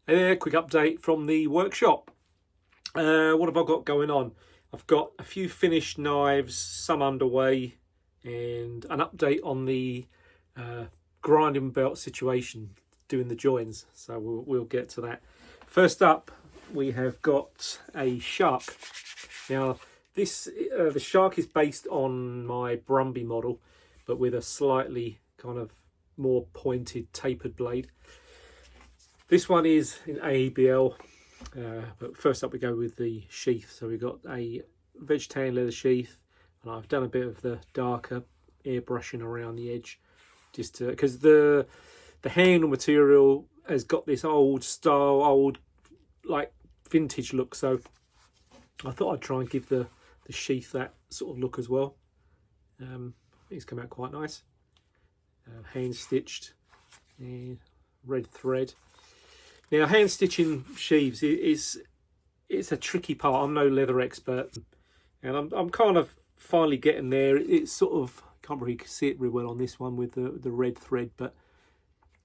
Quick update from the workshop. What have I got going on? I've got a few finished knives, some underway, and an update on the grinding belt situation, doing the joins. So we'll get to that. First up, we have got a shark. Now, this the shark is based on my Brumby model, but with a slightly kind of more pointed, tapered blade. This one is in AEBL, but first up we go with the sheath. So we've got a veg tan leather sheath, and I've done a bit of the darker airbrushing around the edge, just because the handle material has got this old style, old like vintage look. So I thought I'd try and give the sheath that sort of look as well. I think it's come out quite nice. Hand stitched, and red thread. Now, hand stitching sheaves it's a tricky part. I'm no leather expert, and I'm kind of finally getting there. It's sort of, can't really see it really well on this one with the red thread, but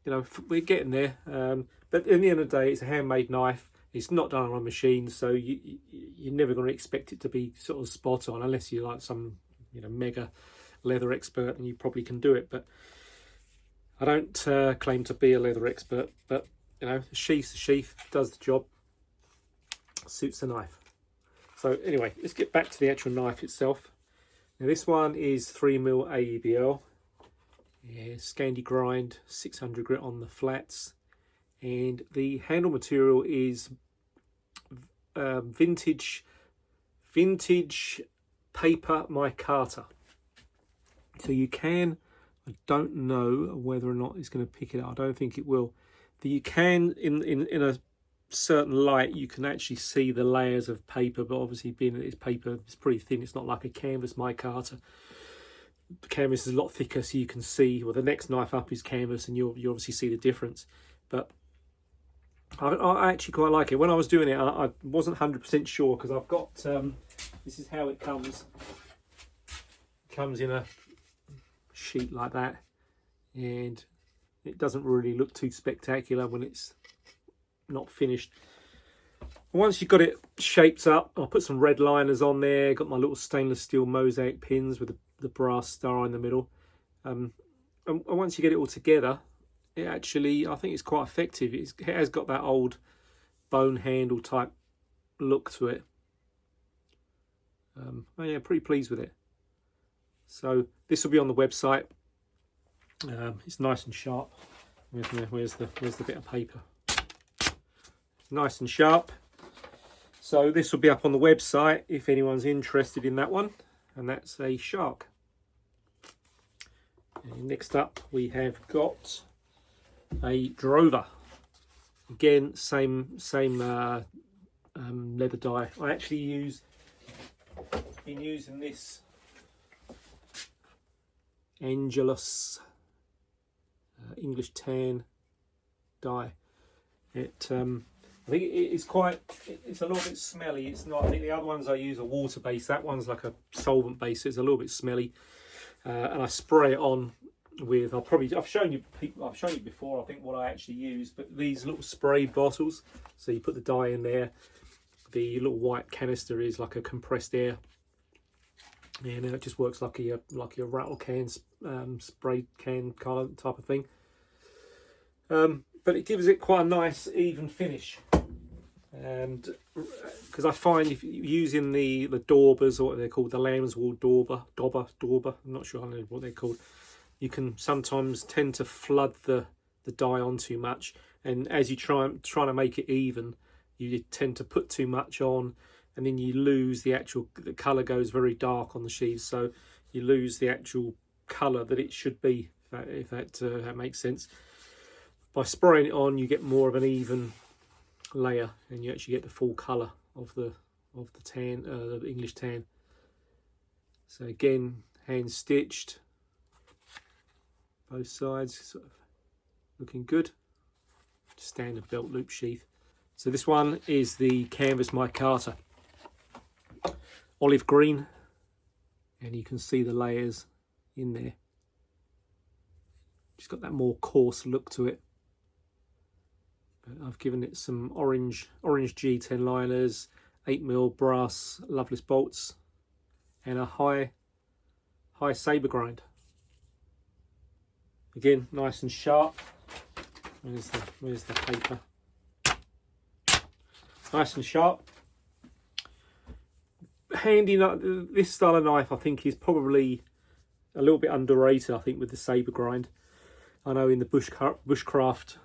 you know, we're getting there. But in the end of the day, it's a handmade knife. It's not done on a machine, so you're never going to expect it to be sort of spot on, unless you're like some mega leather expert, and you probably can do it. But I don't claim to be a leather expert, but the sheath's the sheath, does the job, suits the knife. So anyway, let's get back to the actual knife itself. Now this one is 3mm AEBL, Scandi grind, 600 grit on the flats, and the handle material is vintage paper micarta. So you can, I don't know whether or not it's going to pick it up. I don't think it will. But you can, in a certain light, you can actually see the layers of paper, but obviously being that it's paper, it's pretty thin. It's not like a canvas micarta. The canvas is a lot thicker, so you can see, well, the next knife up is canvas, and you obviously see the difference. But I actually quite like it. When I was doing it, I wasn't 100% sure, because I've got, this is how it comes. It comes in a sheet like that, and it doesn't really look too spectacular when it's not finished. Once you've got it shaped up, I'll put some red liners on there. Got my little stainless steel mosaic pins with the brass star in the middle. And once you get it all together, it actually, I think it's quite effective. It has got that old bone handle type look to it. Oh yeah, pretty pleased with it. So this will be on the website. It's nice and sharp. Where's the bit of paper? It's nice and sharp. So this will be up on the website if anyone's interested in that one. And that's a shark. And next up we have got a drover. Again, same leather dye. I actually been using this Angelus English tan dye. I think it's a little bit smelly. It's not. I think the other ones I use are water based. That one's like a solvent based. So it's a little bit smelly, and I spray it on with. I've shown you before. I think what I actually use, but these little spray bottles. So you put the dye in there. The little white canister is like a compressed air, and it just works like a rattle can, spray can kind of type of thing. But it gives it quite a nice even finish, and because I find if you're using the daubers, or what they're called, the lamb's wool dauber, I'm not sure I know what they're called, you can sometimes tend to flood the dye on too much, and as you trying to make it even, you tend to put too much on, and then you lose the colour goes very dark on the sheaves, so you lose the actual colour that it should be, if that makes sense. By spraying it on, you get more of an even layer, and you actually get the full colour of the tan, the English tan. So again, hand stitched, both sides, sort of looking good. Standard belt loop sheath. So this one is the canvas micarta, olive green, and you can see the layers in there. Just got that more coarse look to it. I've given it some orange G10 liners, 8mm brass loveless bolts, and a high saber grind. Again, nice and sharp. Where's the paper? Nice and sharp. Handy. This style of knife, I think, is probably a little bit underrated. I think with the saber grind. I know in the bushcraft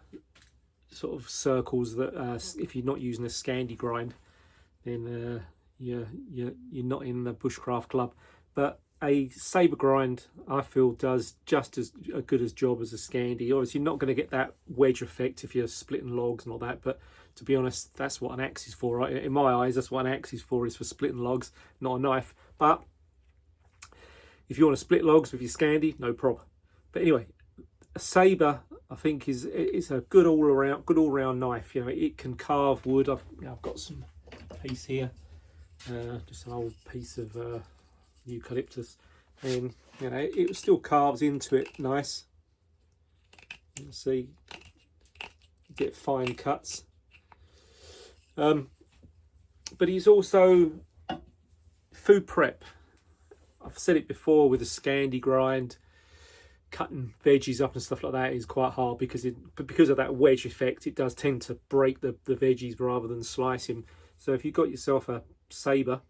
sort of circles that if you're not using a Scandi grind, then you're not in the bushcraft club. But a saber grind, I feel, does just as good a job as a Scandi. Obviously, you're not going to get that wedge effect if you're splitting logs and all that. But to be honest, that's what an axe is for, right? In my eyes, that's what an axe is for splitting logs, not a knife. But if you want to split logs with your Scandi, no problem. But anyway, a saber, I think, is a good all round knife. You know, it can carve wood. I've got some piece here, just an old piece of eucalyptus, and you know, it still carves into it nice. You can see, you get fine cuts. But he's also food prep. I've said it before, with a Scandi grind, cutting veggies up and stuff like that is quite hard because of that wedge effect. It does tend to break the veggies rather than slice them. So if you've got yourself a saber,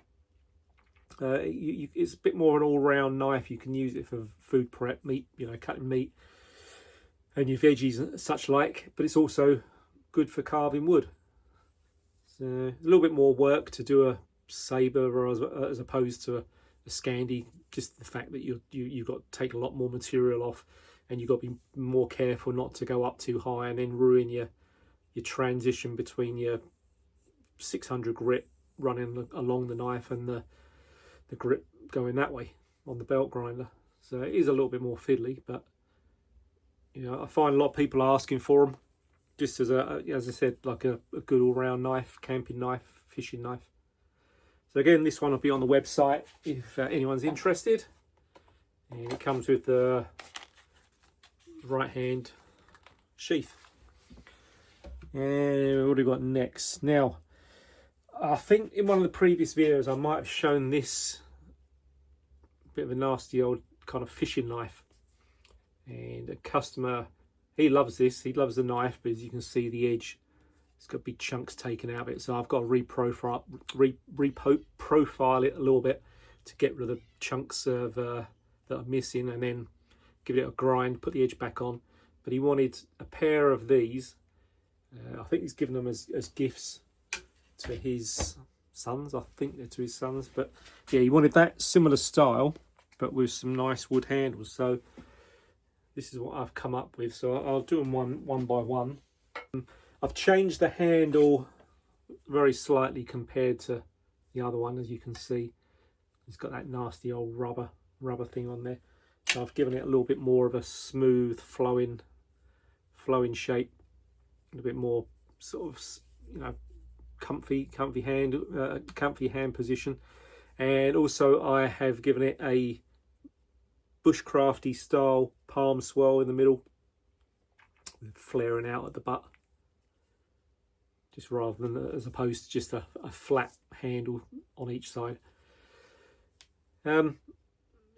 it's a bit more an all-round knife. You can use it for food prep, meat, you know, cutting meat and your veggies and such like. But it's also good for carving wood. So a little bit more work to do a saber as opposed to a Scandi. Just the fact that you've got to take a lot more material off, and you've got to be more careful not to go up too high and then ruin your transition between your 600 grit running along the knife and the grip going that way on the belt grinder. So it is a little bit more fiddly, but you know, I find a lot of people are asking for them, just as I said, like a good all-round knife, camping knife, fishing knife. So again, this one will be on the website if anyone's interested. And it comes with the right-hand sheath. And what do we got next? Now, I think in one of the previous videos I might have shown this bit of a nasty old kind of fishing knife. And a customer, he loves this. He loves the knife, but as you can see, the edge, it's got big chunks taken out of it. So I've got to reprofile it a little bit to get rid of the chunks of that are missing, and then give it a grind, put the edge back on. But he wanted a pair of these. I think he's given them as gifts to his sons. I think they're to his sons. But yeah, he wanted that similar style, but with some nice wood handles. So this is what I've come up with. So I'll do them one by one. I've changed the handle very slightly compared to the other one, as you can see. It's got that nasty old rubber thing on there. So I've given it a little bit more of a smooth, flowing shape, a bit more sort of, you know, comfy hand position. And also I have given it a bushcrafty style palm swell in the middle, with flaring out at the butt, just rather than as opposed to just a flat handle on each side.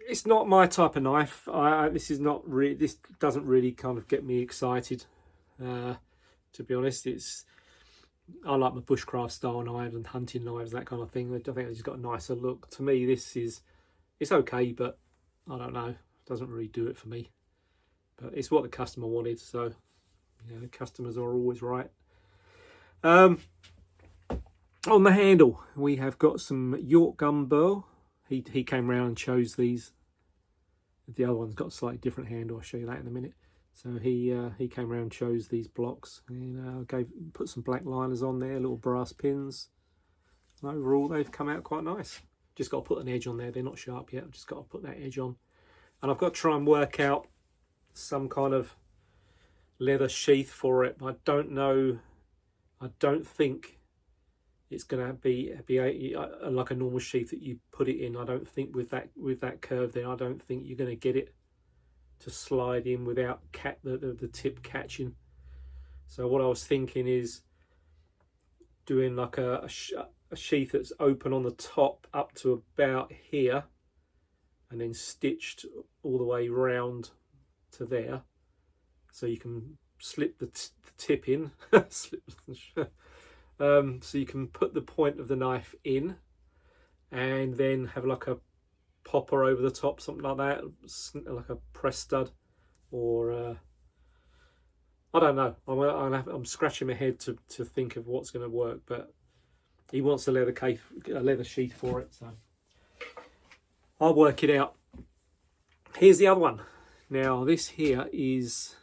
It's not my type of knife. This doesn't really kind of get me excited. To be honest, I like my bushcraft style knives and hunting knives, that kind of thing. I think they just got a nicer look. To me, it's okay, but I don't know. It doesn't really do it for me. But it's what the customer wanted, so you know, the customers are always right. On the handle, we have got some York gum burl. He came round and chose these. The other one's got a slightly different handle. I'll show you that in a minute. So he came around and chose these blocks, and put some black liners on there, little brass pins. And overall, they've come out quite nice. Just got to put an edge on there. They're not sharp yet. I've just got to put that edge on, and I've got to try and work out some kind of leather sheath for it. I don't know. I don't think it's going to be like a normal sheath that you put it in. I don't think with that curve there, I don't think you're going to get it to slide in without the tip catching. So what I was thinking is doing like a sheath that's open on the top up to about here, and then stitched all the way round to there, so you can slip the tip in. So you can put the point of the knife in, and then have like a popper over the top, something like that, like a press stud, or I don't know. I'm scratching my head to think of what's going to work, but he wants a leather sheath for it, so I'll work it out. Here's the other one. Now this here is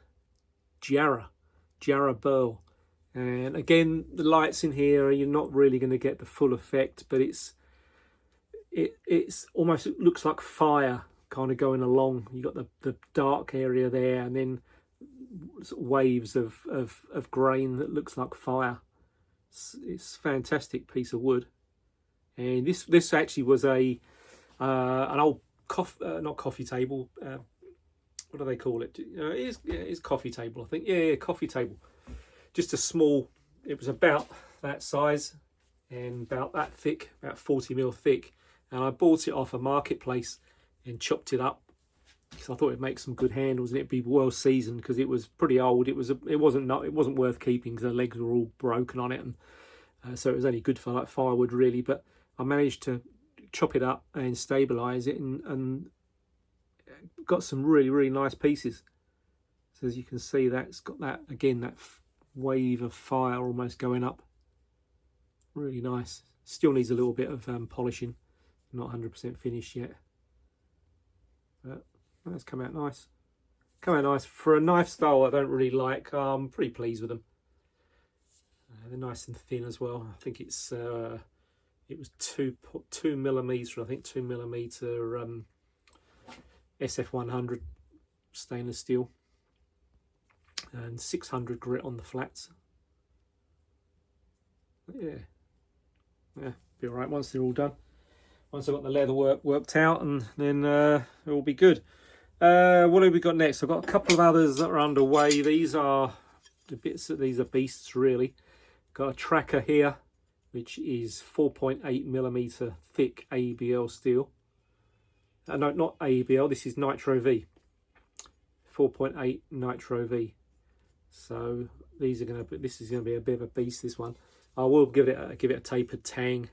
Jarrah burl, and again the lights in here, you're not really going to get the full effect, but it's almost, it looks like fire kind of going along. You got the dark area there, and then waves of grain that looks like fire. It's a fantastic piece of wood, and this actually was an old not coffee table. What do they call it? It is coffee table, I think. Yeah, coffee table. Just a small. It was about that size and about that thick, about 40mm thick. And I bought it off a marketplace and chopped it up because I thought it'd make some good handles and it'd be well seasoned, because it was pretty old. It wasn't worth keeping because the legs were all broken on it, and so it was only good for like firewood really. But I managed to chop it up and stabilise it, and got some really nice pieces. So as you can see, that's got that again, that wave of fire almost going up. Really nice. Still needs a little bit of polishing. Not 100% finished yet, but that's come out nice. Come out nice for a knife style I don't really like. I'm pretty pleased with them. They're nice and thin as well. I think it's it was 2mm. I think 2mm SF100 stainless steel, and 600 grit on the flats. But yeah, be all right once they're all done. Once I've got the leather worked out, and then it will be good. What have we got next? I've got a couple of others that are underway. These are these are beasts really. Got a tracker here, which is 4.8mm thick ABL steel. No, not ABL. This is Nitro V. 4.8 Nitro V. So these are going to. This is going to be a bit of a beast. This one. I will give it a tapered tang.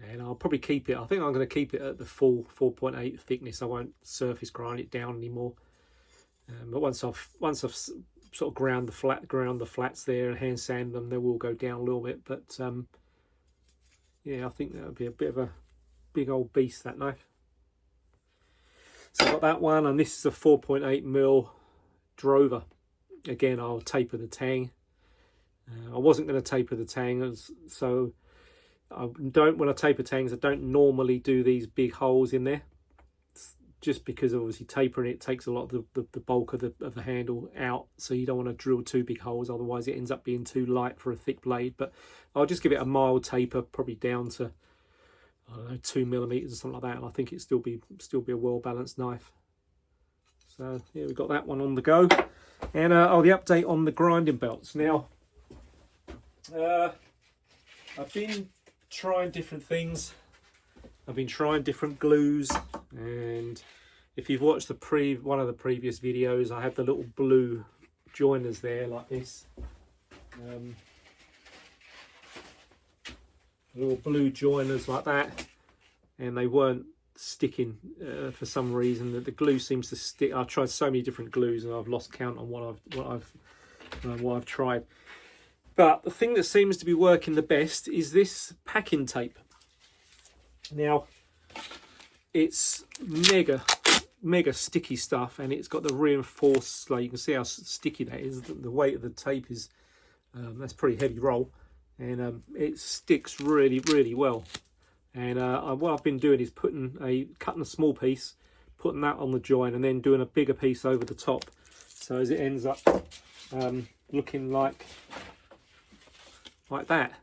And I'll probably keep it. I think I'm going to keep it at the full 4.8 thickness. I won't surface grind it down anymore. But once I've sort of ground the flats there and hand sand them, they will go down a little bit. But yeah, I think that would be a bit of a big old beast, that knife. So I've got that one, and this is a 4.8mm drover. Again, I'll taper the tang. I wasn't going to taper the tang, so when I taper tangs, I don't normally do these big holes in there, just because obviously tapering it takes a lot of the bulk of the handle out, so you don't want to drill too big holes, otherwise it ends up being too light for a thick blade. But I'll just give it a mild taper, probably down to, I don't know, 2mm or something like that, and I think it'll still be a well balanced knife. So yeah, we've got that one on the go. And the update on the grinding belts. Now I've been trying different things. I've been trying different glues, and if you've watched one of the previous videos, I had the little blue joiners there like this, little blue joiners like that, and they weren't sticking for some reason. The glue seems to stick. I've tried so many different glues and I've lost count on what I've tried. But the thing that seems to be working the best is this packing tape. Now, it's mega sticky stuff, and it's got the reinforced, like you can see how sticky that is. The weight of the tape is, that's pretty heavy roll, and it sticks really well. And what I've been doing is cutting a small piece, putting that on the joint, and then doing a bigger piece over the top. So as it ends up looking like that.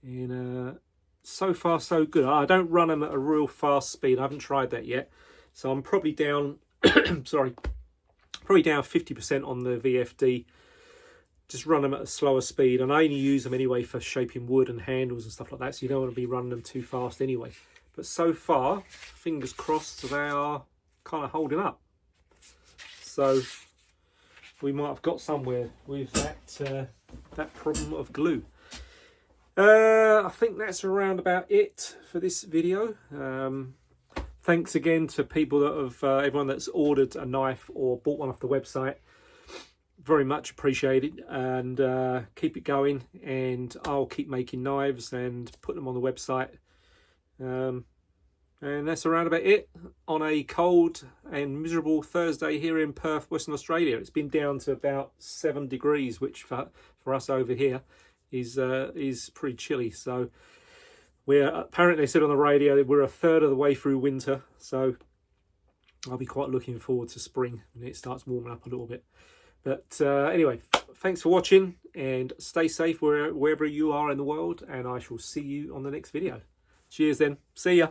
And so far so good. I don't run them at a real fast speed. I haven't tried that yet, so I'm probably down sorry, probably down 50% on the VFD. just run them at a slower speed, and I only use them anyway for shaping wood and handles and stuff like that, so you don't want to be running them too fast anyway. But so far, fingers crossed, they are kind of holding up. So we might have got somewhere with that problem of glue. I think that's around about it for this video. Thanks again to people that have, everyone that's ordered a knife or bought one off the website. Very much appreciated, and keep it going, and I'll keep making knives and put them on the website. And that's around about it on a cold and miserable Thursday here in Perth, Western Australia. It's been down to about 7 degrees, which for us over here is pretty chilly. So we're apparently, said on the radio, we're a third of the way through winter. So I'll be quite looking forward to spring when it starts warming up a little bit. But anyway, thanks for watching, and stay safe wherever you are in the world, and I shall see you on the next video. Cheers then. See ya.